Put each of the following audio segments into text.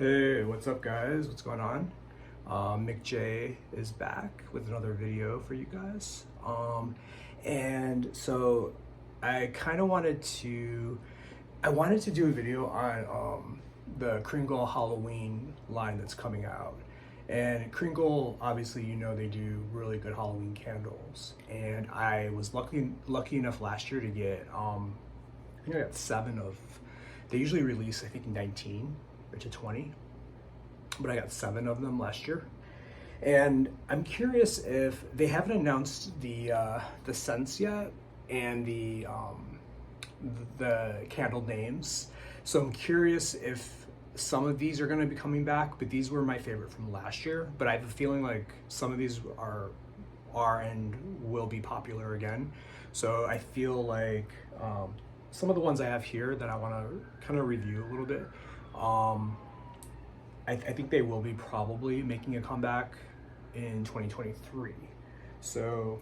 Hey, what's up guys? What's going on? Mick J is back with another video for you guys. And so I kind of wanted to do a video on the Kringle Halloween line that's coming out. And Kringle, obviously, you know, they do really good Halloween candles. And I was lucky enough last year to get I think I got 7 of. They usually release, I think, 19 or to 20, but I got 7 of them last year. And I'm curious if they haven't announced the scents yet and the candle names. So I'm curious if some of these are going to be coming back, but these were my favorite from last year. But I have a feeling like some of these are and will be popular again. So I feel like some of the ones I have here that I want to kind of review a little bit. I think they will be probably making a comeback in 2023. So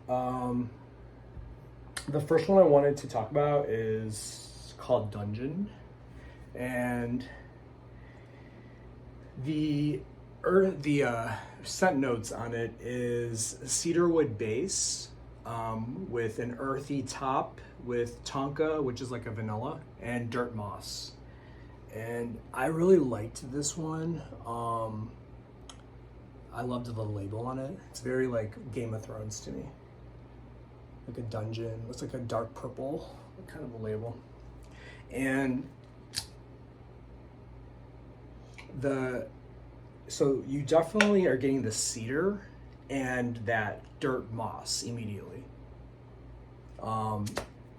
the first one I wanted to talk about is called Dungeon, and the scent notes on it is cedarwood base with an earthy top with tonka, which is like a vanilla, and dirt moss. And I really liked this one. I loved the label on it. It's very like Game of Thrones to me. Like a dungeon. Looks like a dark purple kind of a label. And so you definitely are getting the cedar and that dirt moss immediately.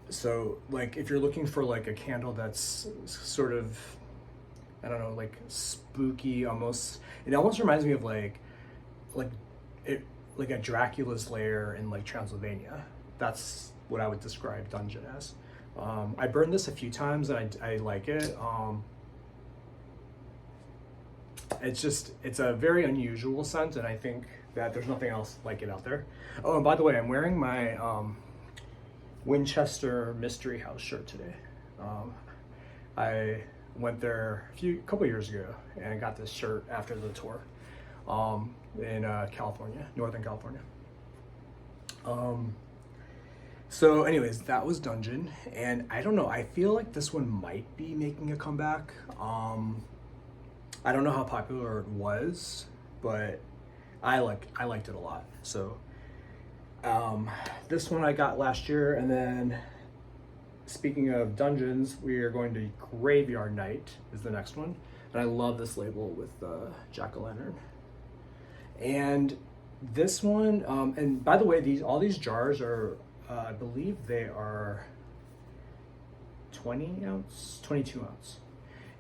So like if you're looking for like a candle that's sort of, I don't know, like spooky almost, it almost reminds me of like a Dracula's lair in like Transylvania. That's what I would describe Dungeon as. I burned this a few times and I like it. It's a very unusual scent, and I think that there's nothing else like it out there. Oh, and by the way, I'm wearing my Winchester Mystery House shirt today. I went there a couple years ago and I got this shirt after the tour in California, Northern California. So anyways, that was Dungeon, and I don't know, I feel like this one might be making a comeback. I don't know how popular it was, but I liked it a lot. So this one I got last year. And then speaking of dungeons, we are going to Graveyard Night is the next one. And I love this label with jack-o'-lantern. And this one, and by the way, all these jars are, I believe they are 20 ounce, 22 ounce.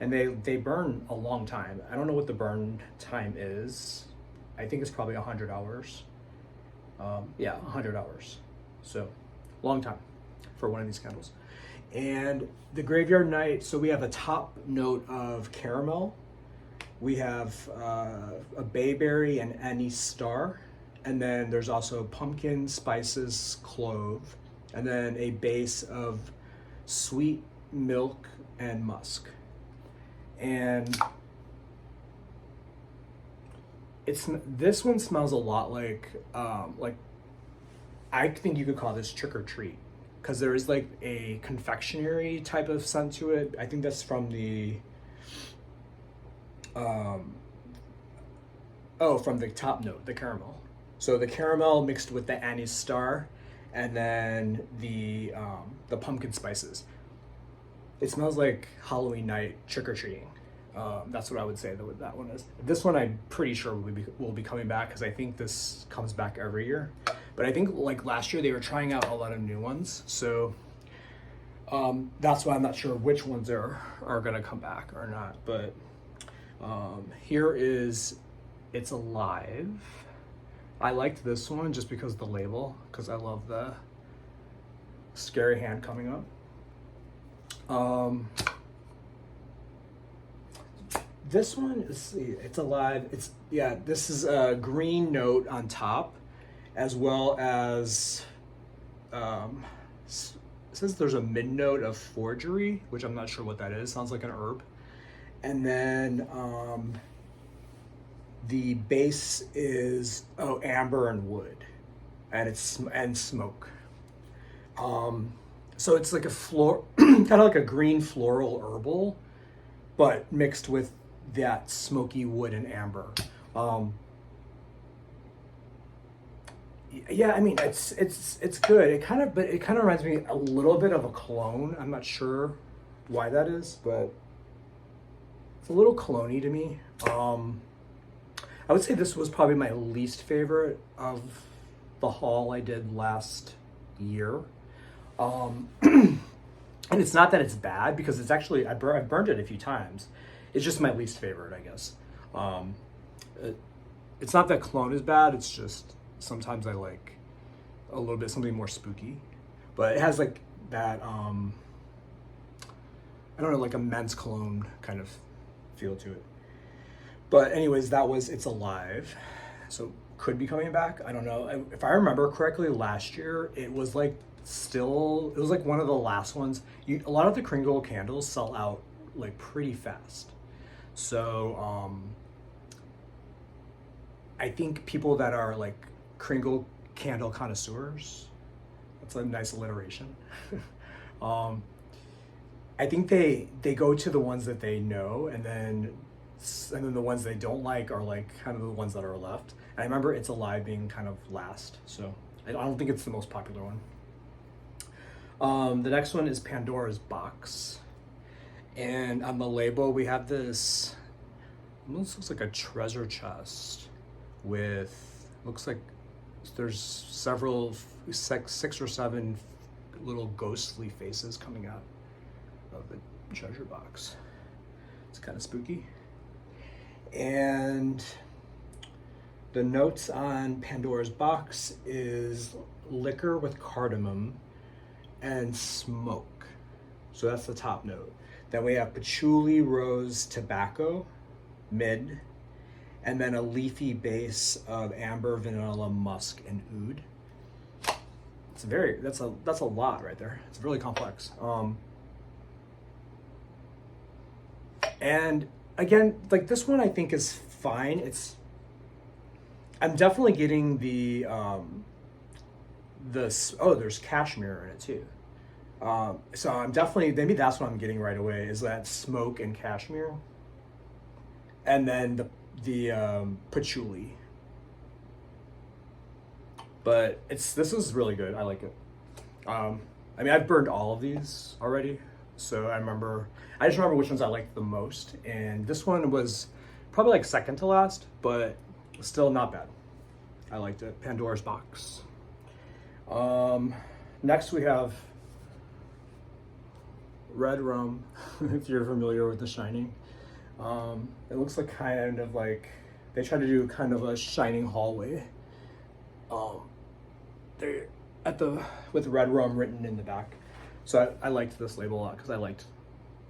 And they burn a long time. I don't know what the burn time is. I think it's probably 100 hours. Yeah, 100 hours. So, long time for one of these candles. And the Graveyard Night, so we have a top note of caramel. We have a bayberry and anise star. And then there's also pumpkin, spices, clove. And then a base of sweet milk and musk. And this one smells a lot like I think you could call this trick or treat, because there is like a confectionery type of scent to it. I think that's from the from the top note, the caramel. So the caramel mixed with the anise star, and then the pumpkin spices. It smells like Halloween night trick-or-treating. That's what I would say that one is. This one I'm pretty sure will be coming back, because I think this comes back every year. But I think like last year they were trying out a lot of new ones. So that's why I'm not sure which ones are gonna come back or not. But here is It's Alive. I liked this one just because of the label, because I love the scary hand coming up. This one, let's see, It's Alive. This is a green note on top, as well as it says there's a mid note of forgery, which I'm not sure what that is. Sounds like an herb. And then the base is amber and wood, and smoke. So it's like a kind of like a green floral herbal, but mixed with that smoky wood and amber. Yeah, I mean it's good. But it kind of reminds me a little bit of a cologne. I'm not sure why that is, but it's a little cologne-y to me. I would say this was probably my least favorite of the haul I did last year. And it's not that it's bad, because it's actually, I've burned it a few times. It's just my least favorite, I guess. It's not that cologne is bad, it's just sometimes I like a little bit something more spooky. But it has like that, I don't know, like a men's cologne kind of feel to it. But anyways, It's Alive. So could be coming back. I don't know. If I remember correctly, last year, it was like one of the last ones. A lot of the Kringle candles sell out like pretty fast. So I think people that are like Kringle candle connoisseurs, that's a nice alliteration. I think they go to the ones that they know, and then the ones they don't like are like kind of the ones that are left. And I remember It's Alive being kind of last, so I don't think it's the most popular one. The next one is Pandora's Box, and on the label we have this. Almost looks like a treasure chest with, looks like there's several, 6 or 7 little ghostly faces coming out of the treasure box. It's kind of spooky. And the notes on Pandora's Box is liquor with cardamom and smoke. So that's the top note. Then we have patchouli, rose, tobacco, mid, and then a leafy base of amber, vanilla, musk, and oud. That's a lot right there. It's really complex. And again, like this one I think is fine. I'm definitely getting there's cashmere in it too. So I'm definitely, maybe that's what I'm getting right away, is that smoke and cashmere. And then the patchouli. But this is really good. I like it. I mean, I've burned all of these already, so I just remember which ones I liked the most, and this one was probably like second to last, but still not bad. I liked it. Pandora's Box. Next we have Redrum, if you're familiar with The Shining. It looks like kind of like they try to do kind of a shining hallway. They're with Redrum written in the back. So I liked this label a lot because I liked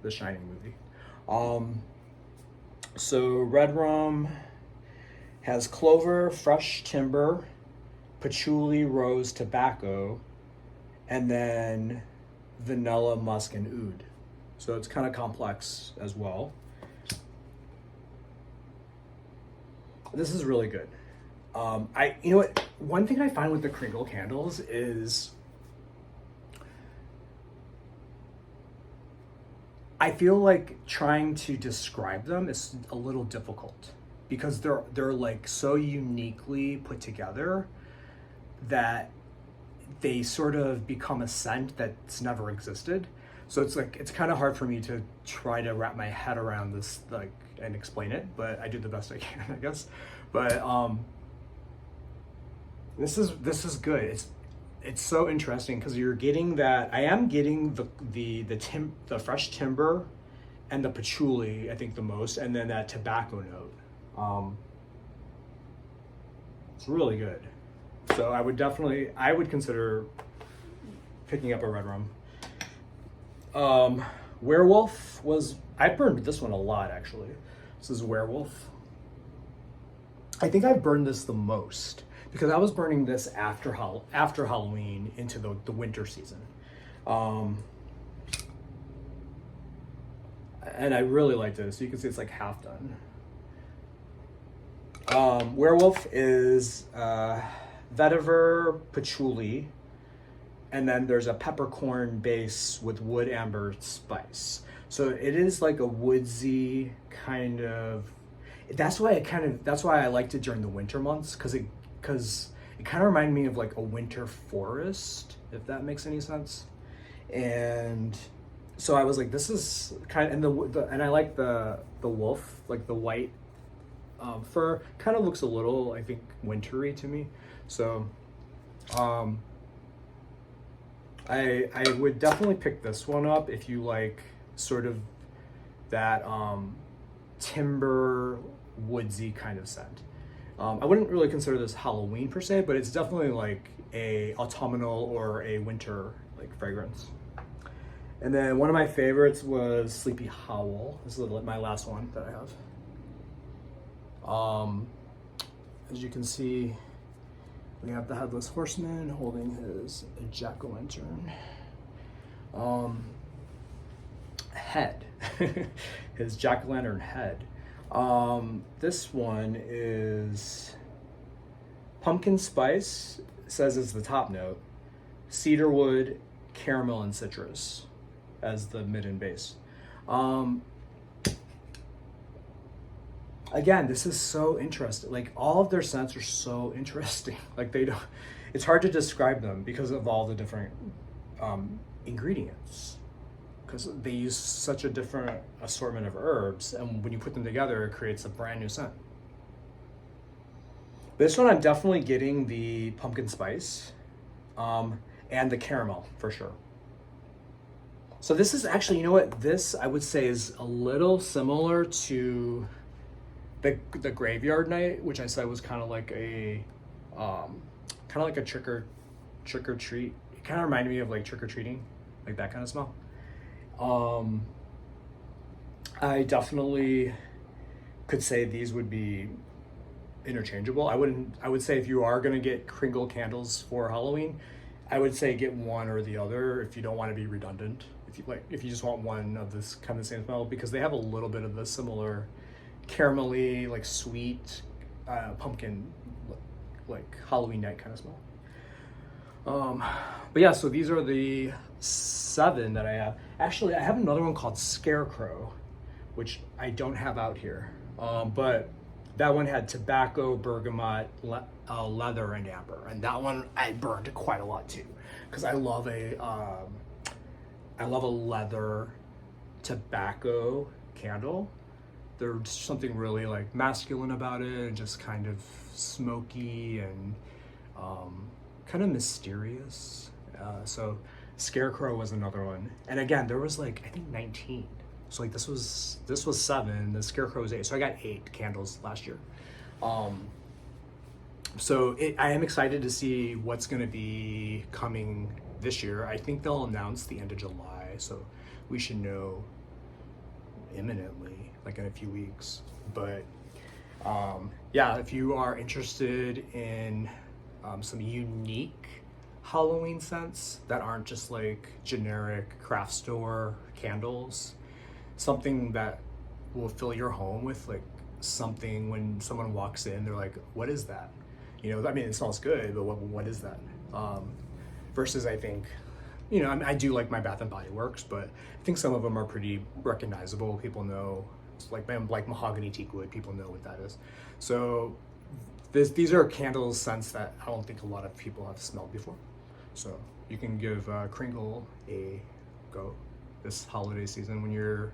The Shining movie. So Redrum has clover, fresh timber, patchouli, rose, tobacco, and then vanilla, musk, and oud. So it's kind of complex as well. This is really good. You know what? One thing I find with the Kringle candles is I feel like trying to describe them is a little difficult because they're like so uniquely put together that they sort of become a scent that's never existed. So it's kind of hard for me to try to wrap my head around this and explain it, but I do the best I can, I guess. But this is good. It's so interesting because you're getting that. I am getting the fresh timber and the patchouli, I think the most, and then that tobacco note. It's really good. So I would consider picking up a Redrum. Werewolf I burned this one a lot actually. This is Werewolf. I think I've burned this the most because I was burning this after Halloween into the winter season. And I really like this. You can see it's like half done. Werewolf is vetiver patchouli, and then there's a peppercorn base with wood amber spice. So it is like a woodsy kind of. That's why I liked it during the winter months, because it kind of reminded me of like a winter forest, if that makes any sense. And so I was like, this is kind of, and I like the wolf, like the white fur kind of looks a little, I think, wintry to me. So I would definitely pick this one up if you like sort of that timber woodsy kind of scent. I wouldn't really consider this Halloween per se, but it's definitely like a autumnal or a winter like fragrance. And then one of my favorites was Sleepy Howl. This is my last one that I have. As you can see, we have the Headless Horseman holding his jack-o'-lantern head, his jack-o'-lantern head. This one is pumpkin spice, says it's the top note, cedarwood, caramel, and citrus as the mid and base. Again, this is so interesting. Like, all of their scents are so interesting. Like, it's hard to describe them because of all the different ingredients, because they use such a different assortment of herbs, and when you put them together, it creates a brand new scent. This one, I'm definitely getting the pumpkin spice and the caramel for sure. So this is actually, you know what, this I would say is a little similar to the Graveyard Night, which I said was kind of like a trick or treat. It kind of reminded me of like trick or treating, like that kind of smell. I definitely could say these would be interchangeable. I would say if you are gonna get Kringle candles for Halloween, I would say get one or the other if you don't want to be redundant. If you just want one of this kind of same smell, because they have a little bit of the similar caramelly, like sweet pumpkin, like Halloween night kind of smell. But yeah, so these are the 7 that I have. Actually, I have another one called Scarecrow, which I don't have out here. But that one had tobacco, bergamot, leather, and amber. And that one I burned quite a lot too, because I love a leather tobacco candle. There's something really like masculine about it, and just kind of smoky and kind of mysterious. So Scarecrow was another one. And again, there was like, I think 19. So like this was 7, the Scarecrow was 8. So I got 8 candles last year. So I am excited to see what's gonna be coming this year. I think they'll announce the end of July, so we should know imminently, like in a few weeks. But yeah, if you are interested in some unique Halloween scents that aren't just like generic craft store candles, something that will fill your home with like something when someone walks in, they're like, what is that? You know, I mean, it smells good, but what is that? Versus, I think, you know, I do like my Bath and Body Works, but I think some of them are pretty recognizable. People know, like mahogany teak wood, people know what that is. So these are candle scents that I don't think a lot of people have smelled before. So you can give Kringle a go this holiday season when you're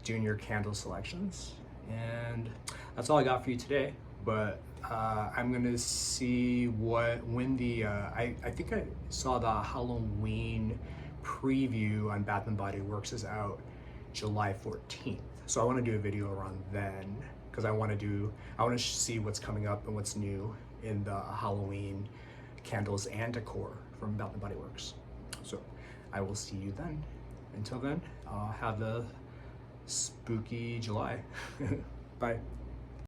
doing your candle selections. And that's all I got for you today. But I'm gonna see when the I think I saw the Halloween preview on Bath and Body Works is out July 14th. So I want to do a video around then, because I want to see what's coming up and what's new in the Halloween candles and decor from Bath and Body Works. So I will see you then. Until then, have a spooky July. Bye.